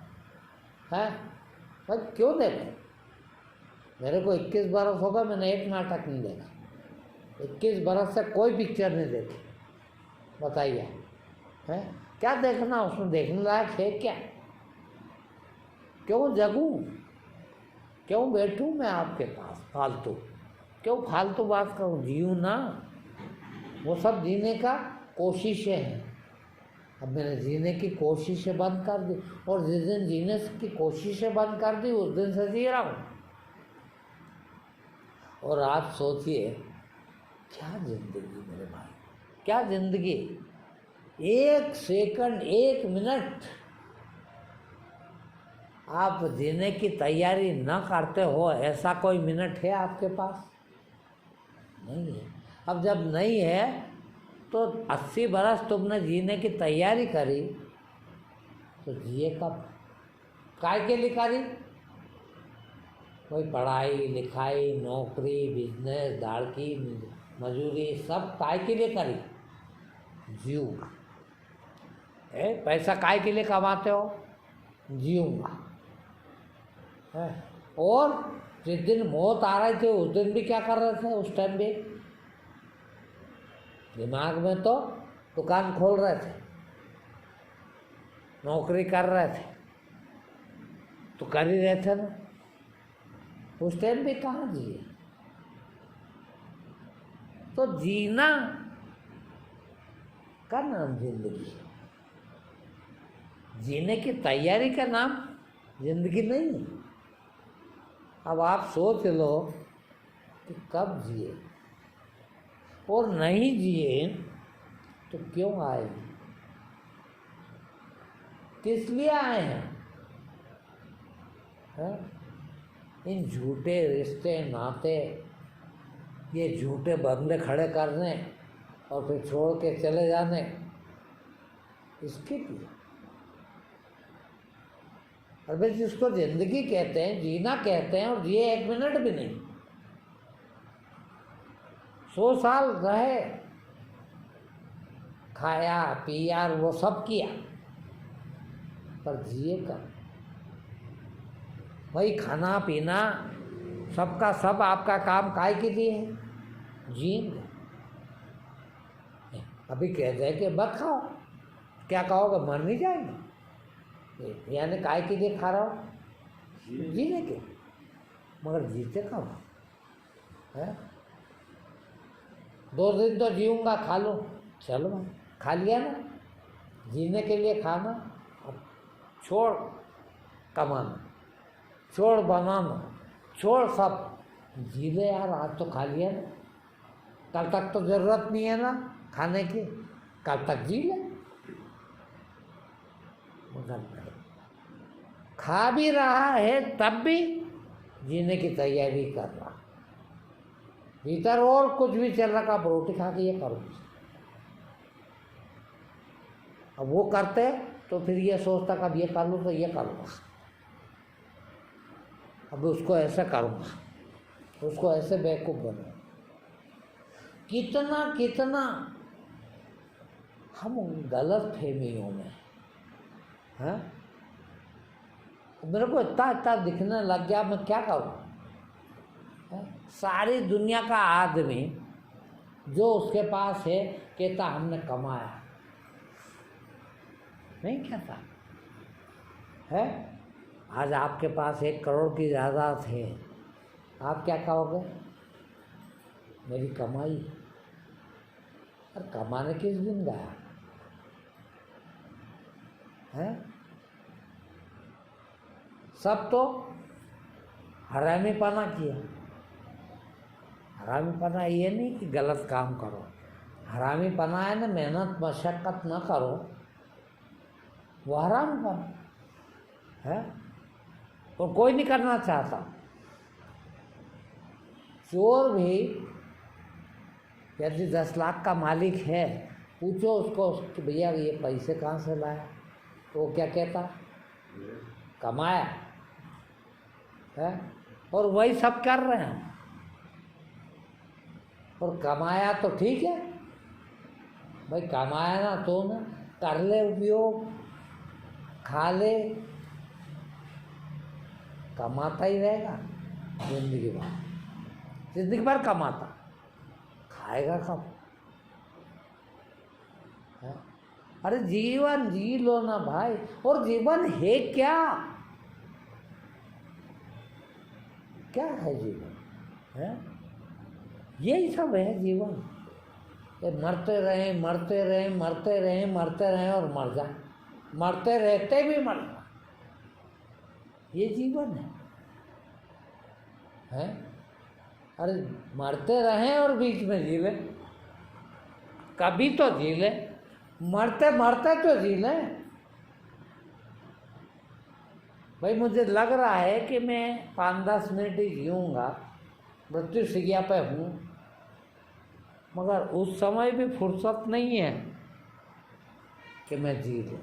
हैं। भाई क्यों देखें? मेरे को 21 बरस होगा, मैंने एक नाटक नहीं देखा। 21 बरस से कोई पिक्चर नहीं देखी। बताइए है क्या देखना उसमें? देखने लायक है क्या? क्यों जगूं? क्यों बैठूं मैं आपके पास फालतू? क्यों फालतू बात करूं? जीऊं ना। वो सब जीने का कोशिशें हैं। अब मैंने जीने की कोशिशें बंद कर दी, और जिस दिन जीने की कोशिशें बंद कर दी उस दिन से जी रहा हूँ। और आप सोचिए क्या जिंदगी मेरे भाई, क्या जिंदगी। 1 सेकंड, 1 मिनट आप जीने की तैयारी न करते हो, ऐसा कोई मिनट है आपके पास? नहीं है। अब जब नहीं है तो 80 बरस तुमने जीने की तैयारी करी, तो जिए कब? काय के लिए करी? कोई पढ़ाई लिखाई, नौकरी, बिजनेस, दाड़की, मजूरी सब काय के लिए करी? जीऊँगा। पैसा काय के लिए कमाते हो? जीऊँगा। और जिस दिन मौत आ रही थी उस दिन भी क्या कर रहे थे? उस टाइम भी दिमाग में तो दुकान खोल रहे थे, नौकरी कर रहे थे, तो कर ही रहे थे ना। उस टाइम भी कहाँ जिए? तो जीना का नाम जिंदगी है। जीने की तैयारी का नाम जिंदगी नहीं है। अब आप सोच लो कि कब जिए, और नहीं जिए तो क्यों आए? किस लिए आए हैं? इन झूठे रिश्ते नाते, ये झूठे बंगले खड़े करने और फिर छोड़ के चले जाने, इसके लिए। और भाई जिसको जिंदगी कहते हैं, जीना कहते हैं, और जिए 1 मिनट भी नहीं। 100 साल रहे, खाया पिया वो सब किया, पर जिए कब? वही खाना पीना सबका सब आपका काम काय के लिए है? जीएंगे। अभी कहते हैं कि मत खाओ, क्या कहोगे? मर नहीं जाएंगे? यानी काय के लिए खा रहा हो? जीने के। मगर जीते कब है? 2 दिन तो जीऊँगा, खा लो, चलो भाई खा लिया ना। जीने के लिए खाना, अब छोड़ कमाना, छोड़ बनाना, छोड़ सब, जी ले यार। आज तो खा लिया ना, कल तक तो ज़रूरत नहीं है ना खाने की, कल तक जी ले। मगर खा भी रहा है तब भी जीने की तैयारी कर रहा, भीतर और कुछ भी चल रहा, आप रोटी खा के ये करो। अब वो करते तो फिर ये सोचता कि अब ये कर लूँ तो ये कर लूँ। अब उसको ऐसे करूँगा, उसको ऐसे बेवकूफ़ बनूँ। कितना कितना हम गलत फहमियों में हैं। मेरे को इतना इतना दिखने लग गया, मैं क्या करूँ। सारी दुनिया का आदमी जो उसके पास है कहता हमने कमाया, नहीं कहता है। आज आपके पास 1 करोड़ की जायदाद है, आप क्या कहोगे, मेरी कमाई। और कमाने किस दिन गया है। सब तो हरामीपना किया। हरामीपना ये नहीं कि गलत काम करो, हरामीपना है ना मेहनत मशक्क़त न करो, वो हरामीपना है। और कोई नहीं करना चाहता। चोर भी यदि 10 लाख का मालिक है, पूछो उसको कि भैया ये पैसे कहाँ से लाया, तो वो क्या कहता, कमाया है। और वही सब कर रहे हैं। और कमाया तो ठीक है भाई, कमाया ना तो ना कर ले उपयोग, खा ले, कमाता ही रहेगा जिंदगी भर। जिंदगी भर कमाता, खाएगा कब है? अरे जीवन जी लो ना भाई। और जीवन है क्या, क्या है जीवन है? यही सब है जीवन। ये मरते रहें मरते रहें मरते रहें मरते रहें और मर जाए, मरते रहते भी मर जाए, ये जीवन है? अरे मरते रहें और बीच में जी ले, कभी तो जी ले, मरते मरते तो जी ले। भाई मुझे लग रहा है कि मैं 5-10 मिनट ही जीऊँगा, मृत्यु शैया पे हूँ, मगर उस समय भी फुर्सत नहीं है कि मैं जी लूँ।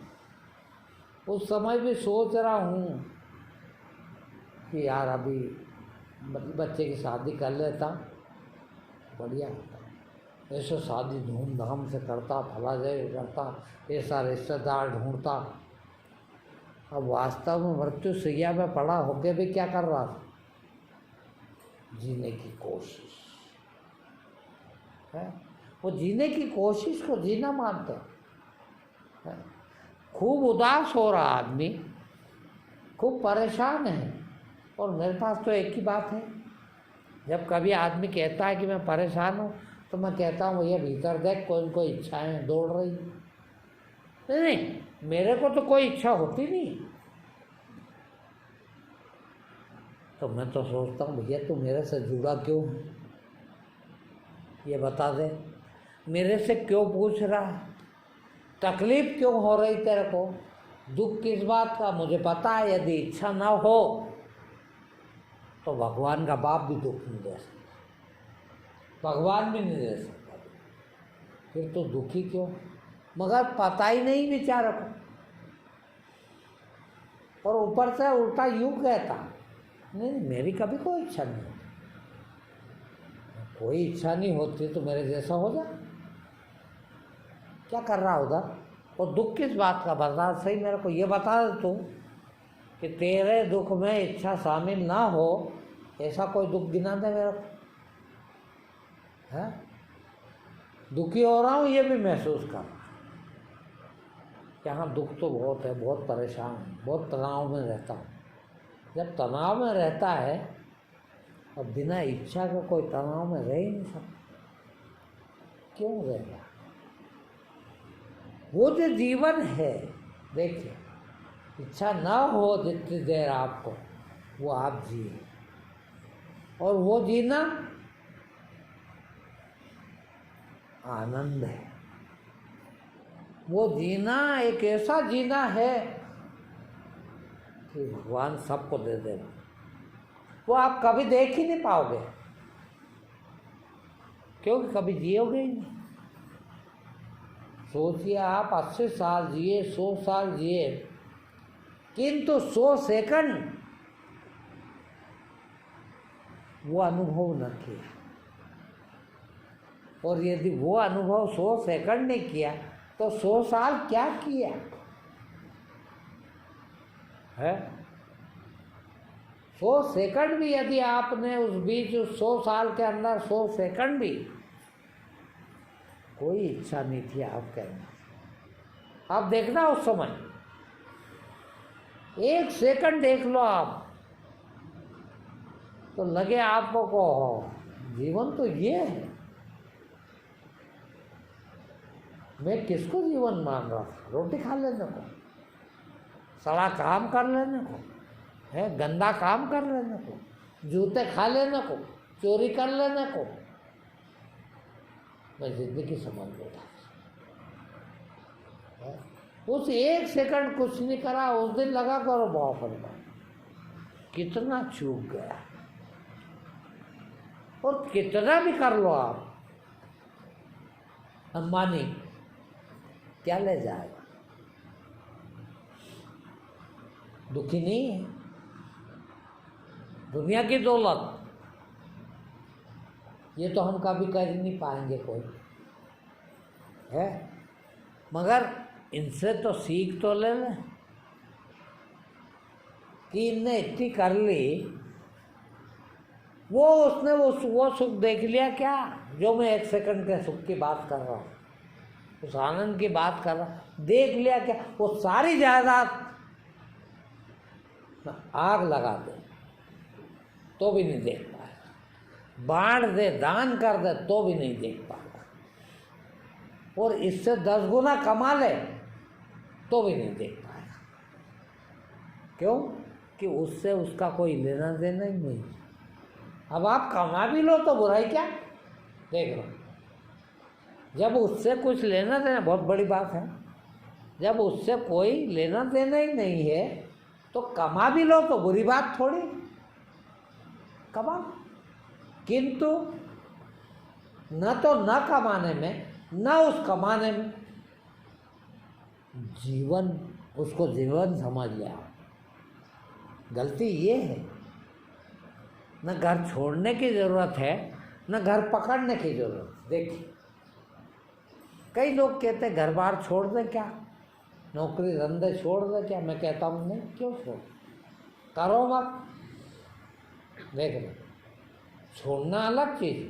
उस समय भी सोच रहा हूँ कि यार अभी बच्चे की शादी कर लेता, बढ़िया होता। ऐसे शादी धूमधाम से करता, फला जय करता, ऐसा रिश्तेदार ढूंढता। अब वास्तव में मृत्यु शैया में पड़ा होके भी क्या कर रहा था, जीने की कोशिश है। वो जीने की कोशिश को जीना मानते हैं। खूब उदास हो रहा आदमी, खूब परेशान है। और मेरे पास तो एक ही बात है, जब कभी आदमी कहता है कि मैं परेशान हूँ, तो मैं कहता हूँ भैया भीतर देख, कोई कोई इच्छाएं दौड़ रही। नहीं, मेरे को तो कोई इच्छा होती नहीं। तो मैं तो सोचता हूँ भैया तू मेरे से जुड़ा क्यों है, ये बता दे। मेरे से क्यों पूछ रहा है, तकलीफ क्यों हो रही तेरे को, दुख किस बात का। मुझे पता है यदि इच्छा ना हो तो भगवान का बाप भी दुख नहीं दे सकता, भगवान भी नहीं दे सकता। फिर तो दुखी क्यों, मगर पता ही नहीं बेचारा को। और ऊपर से उल्टा यूँ कहता, नहीं मेरी कभी कोई इच्छा नहीं होती। कोई इच्छा नहीं होती तो मेरे जैसा हो जा, क्या कर रहा उधर। और दुख किस बात का, बता सही मेरे को ये बता दे तू कि तेरे दुख में इच्छा शामिल ना हो, ऐसा कोई दुख गिना दे मेरे को है। दुखी हो रहा हूँ ये भी महसूस कर रहा, यहाँ दुख तो बहुत है, बहुत परेशान हूँ, बहुत तनाव में रहता हूँ। जब तनाव में रहता है और बिना इच्छा के कोई तनाव में रह ही नहीं सकता, क्यों रहेगा। वो जो जीवन है, देखिए इच्छा ना हो जितनी देर आपको, वो आप जिए। और वो जीना आनंद है। वो जीना एक ऐसा जीना है कि भगवान सबको दे देगा, वो आप कभी देख ही नहीं पाओगे, क्योंकि कभी जियोगे ही नहीं। सोचिए आप 80 साल जिए, 100 साल जिए, किंतु 100 सेकंड वो अनुभव न किया, और यदि वो अनुभव 100 सेकंड ने किया तो 100 साल क्या किया है। 100 सेकंड भी यदि आपने उस बीच 100 साल के अंदर 100 सेकंड भी कोई इच्छा नहीं थी आप कहना, आप देखना उस समय 1 सेकंड देख लो आप, तो लगे आपको को जीवन तो ये है, मैं किसको जीवन मान रहा था, रोटी खा लेने को, सड़ा काम कर लेने को है, गंदा काम कर लेने को, जूते खा लेने को, चोरी कर लेने को, मैं जिंदगी समझ लेता। उस 1 सेकंड कुछ नहीं करा, उस दिन लगा करो बाप रे कितना चूक गया, और कितना भी कर लो आप, अंबानी क्या ले जाएगा, दुखी नहीं है। दुनिया की दौलत ये तो हम कभी कर ही नहीं पाएंगे कोई है, मगर इनसे तो सीख तो ले लें कि इनने इतनी कर ली, वो उसने वो सुख देख लिया क्या जो मैं 1 सेकंड के सुख की बात कर रहा हूँ, उस आनंद की बात कर रहा हूँ, देख लिया क्या, वो सारी जायदाद आग लगा दे तो भी नहीं देख पाएगा, बांट दे दान कर दे तो भी नहीं देख पाएगा, और इससे 10 गुना कमा ले तो भी नहीं देख पाएगा। क्यों कि उससे उसका कोई लेना देना ही नहीं। अब आप कमा भी लो तो बुराई क्या, देख लो, जब उससे कुछ लेना देना, बहुत बड़ी बात है, जब उससे कोई लेना देना ही नहीं है तो कमा भी लो तो बुरी बात थोड़ी, कमा। किंतु न तो न कमाने में न उस कमाने में जीवन, उसको जीवन समझ लिया। गलती ये है, न घर छोड़ने की ज़रूरत है न घर पकड़ने की ज़रूरत। देखिए कई लोग कहते हैं घर बार छोड़ दे क्या, नौकरी धंधे छोड़ दे क्या, मैं कहता हूँ नहीं, क्यों छोड़, करो मत। देख लो, छोड़ना अलग चीज़,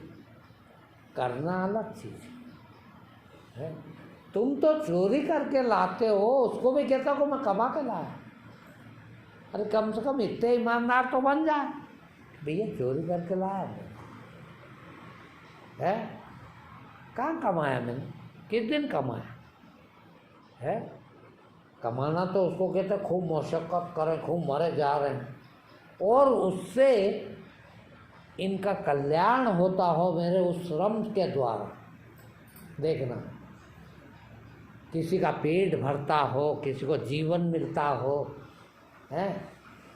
करना अलग चीज़ है। तुम तो चोरी करके लाते हो, उसको भी कहता हो मैं कमा के लाया, अरे कम से कम इतने ईमानदार तो बन जाए, भैया चोरी करके लाया है, कहाँ कमाया मैंने, किस दिन कमाया है। कमाना तो उसको कहते खूब मशक्क़त करें, खूब मरे जा रहे हैं, और उससे इनका कल्याण होता हो मेरे उस श्रम के द्वारा। देखना, किसी का पेट भरता हो, किसी को जीवन मिलता हो है,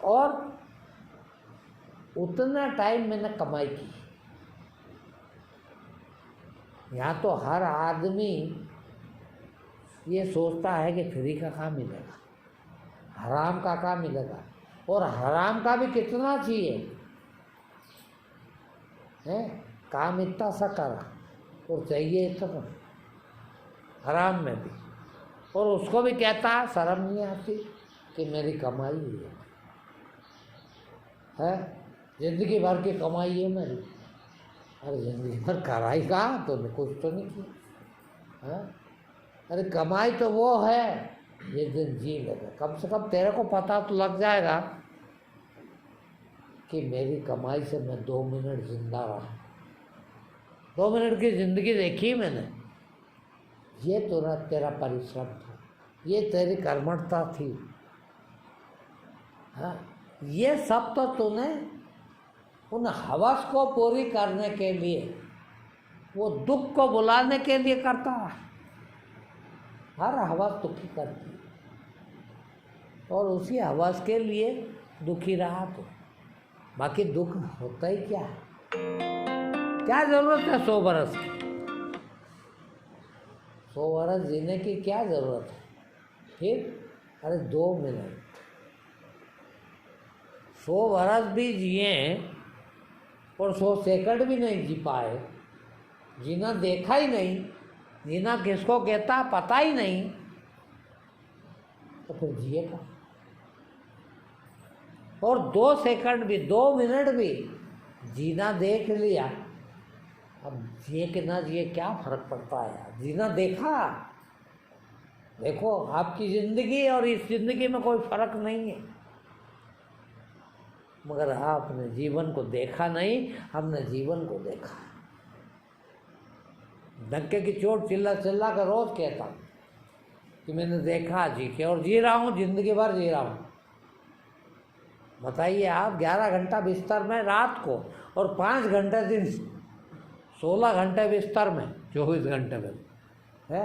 और उतना टाइम मैंने कमाई की। यहाँ तो हर आदमी ये सोचता है कि फ्री का काम मिलेगा, हराम का काम मिलेगा, और हराम का भी कितना चाहिए है, काम इतना सा करा और चाहिए इतना हराम में भी, और उसको भी कहता है शर्म नहीं आती कि मेरी कमाई है, जिंदगी भर की कमाई है मेरी। अरे जिंदगी भर कराई कहाँ, तो कुछ तो नहीं किया है। अरे कमाई तो वो है ये दिन जी लेगा, कम से कम तेरे को पता तो लग जाएगा कि मेरी कमाई से मैं 2 मिनट जिंदा रहा, 2 मिनट की ज़िंदगी देखी मैंने। ये तो ना तेरा परिश्रम था, ये तेरी कर्मठता थी, हाँ, ये सब तो तूने उन हवस को पूरी करने के लिए, वो दुख को बुलाने के लिए करता है। हर हवस दुखी करती है, और उसी हवस के लिए दुखी रहा तो, बाकी दुख होता ही क्या है। क्या जरूरत है 100 बरस की, 100 बरस जीने की क्या जरूरत है फिर। अरे 2 मिनट, 100 बरस भी जिए और 100 सेकंड भी नहीं जी पाए, जीना देखा ही नहीं, जीना किसको कहता पता ही नहीं, तो फिर जिएगा। और 2 सेकंड भी, 2 मिनट भी जीना देख लिया, अब जिए कि ना जिए क्या फर्क पड़ता है यार, जीना देखा। देखो आपकी ज़िंदगी और इस ज़िंदगी में कोई फर्क नहीं है, मगर आपने जीवन को देखा नहीं, हमने जीवन को देखा। धक्के की चोट चिल्ला चिल्ला कर रोज कहता हूँ कि मैंने देखा जी के, और जी रहा हूँ, जिंदगी भर जी रहा हूँ। बताइए आप, 11 घंटा बिस्तर में रात को और 5 घंटे दिन, 16 घंटे बिस्तर में, 24 घंटे में है,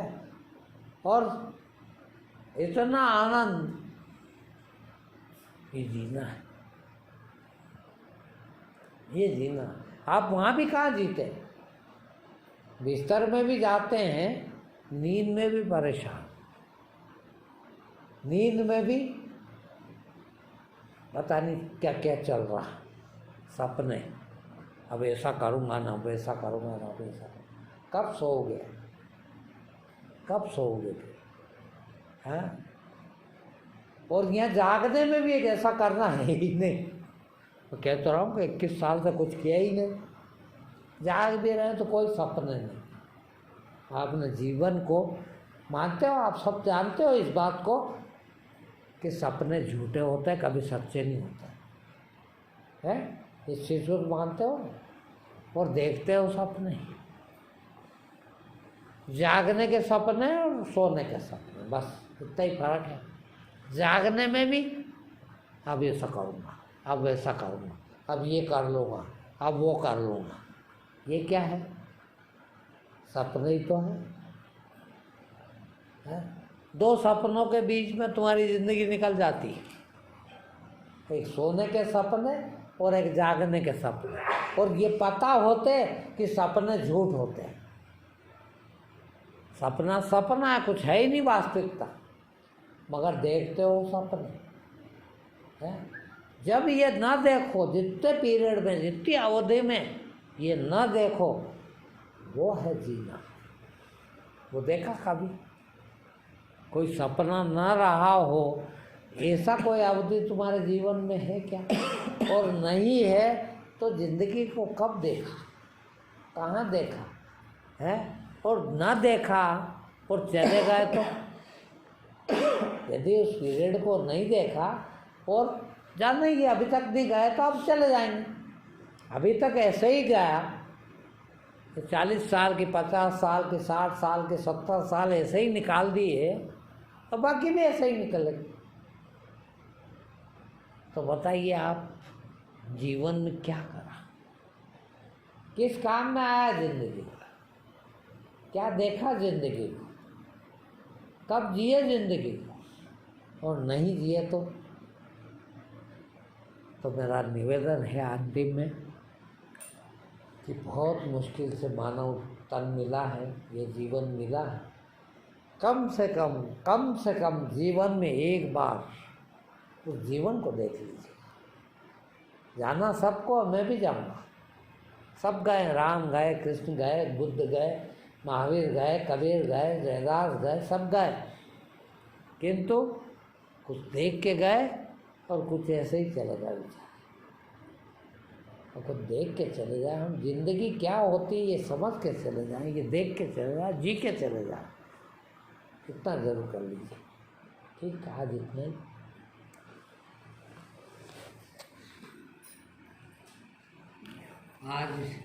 और इतना आनंद, ये जीना है, ये जीना। आप वहाँ भी कहाँ जीते, बिस्तर में भी जाते हैं, नींद में भी परेशान, नींद में भी पता नहीं क्या क्या चल रहा, सपने, अब ऐसा करूँगा ना, वैसा करूँगा ना, वैसा। कब सोओगे, कब सोओगे फिर, हैं? और यहाँ जागने में भी एक ऐसा करना है ही नहीं। तो कह तो रहा हूँ कि 21 साल से कुछ किया ही नहीं, जाग भी रहे तो कोई सपने नहीं। आपने जीवन को मानते हो, आप सब जानते हो इस बात को कि सपने झूठे होते हैं, कभी सच्चे नहीं होते हैं, इस चीज़ को मानते हो और देखते हो सपने, जागने के सपने और सोने के सपने, बस इतना ही फर्क है। जागने में भी अब ऐसा करूँगा, अब वैसा करूँगा, अब ये कर लूँगा, अब वो कर लूँगा, ये क्या है, सपने ही तो है? 2 सपनों के बीच में तुम्हारी ज़िंदगी निकल जाती है, एक सोने के सपने और एक जागने के सपने, और ये पता होते कि सपने झूठ होते हैं। सपना सपना है, कुछ है ही नहीं वास्तविकता, मगर देखते हो सपने है। जब ये न देखो, जितने पीरियड में, जितनी अवधि में ये न देखो, वो है जीना। वो देखा कभी कोई सपना न रहा हो, ऐसा कोई अवधि तुम्हारे जीवन में है क्या? और नहीं है तो जिंदगी को कब देखा, कहाँ देखा है? और न देखा और चले गए तो, यदि उस पीरियड को नहीं देखा और जान नहीं कि अभी तक नहीं गए तो अब चले जाएंगे, अभी तक ऐसे ही गया, 40 साल की, 50 साल की, 60 साल के, 70 साल ऐसे ही निकाल दिए, तो बाकी भी ऐसे ही निकलेंगे। तो बताइए आप, जीवन में क्या करा, किस काम में आया जिंदगी का, क्या देखा जिंदगी को, कब जिए जिंदगी को, और नहीं जिए तो मेरा निवेदन है अंतिम में कि बहुत मुश्किल से मानव तन मिला है, ये जीवन मिला है, कम से कम जीवन में एक बार उस जीवन को देख लीजिए। जाना सबको, मैं भी जाऊँगा, सब गए, राम गए, कृष्ण गए, बुद्ध गए, महावीर गए, कबीर गए, जयदास गए, सब गए, किंतु कुछ देख के गए और कुछ ऐसे ही चले गए बेचारे। और कुछ देख के चले जाए, हम जिंदगी क्या होती है ये समझ के चले जाएं, ये देख के चले जाए, जी के चले जाए, इतना जरूर कर लीजिए। ठीक, आज इतना ही। आज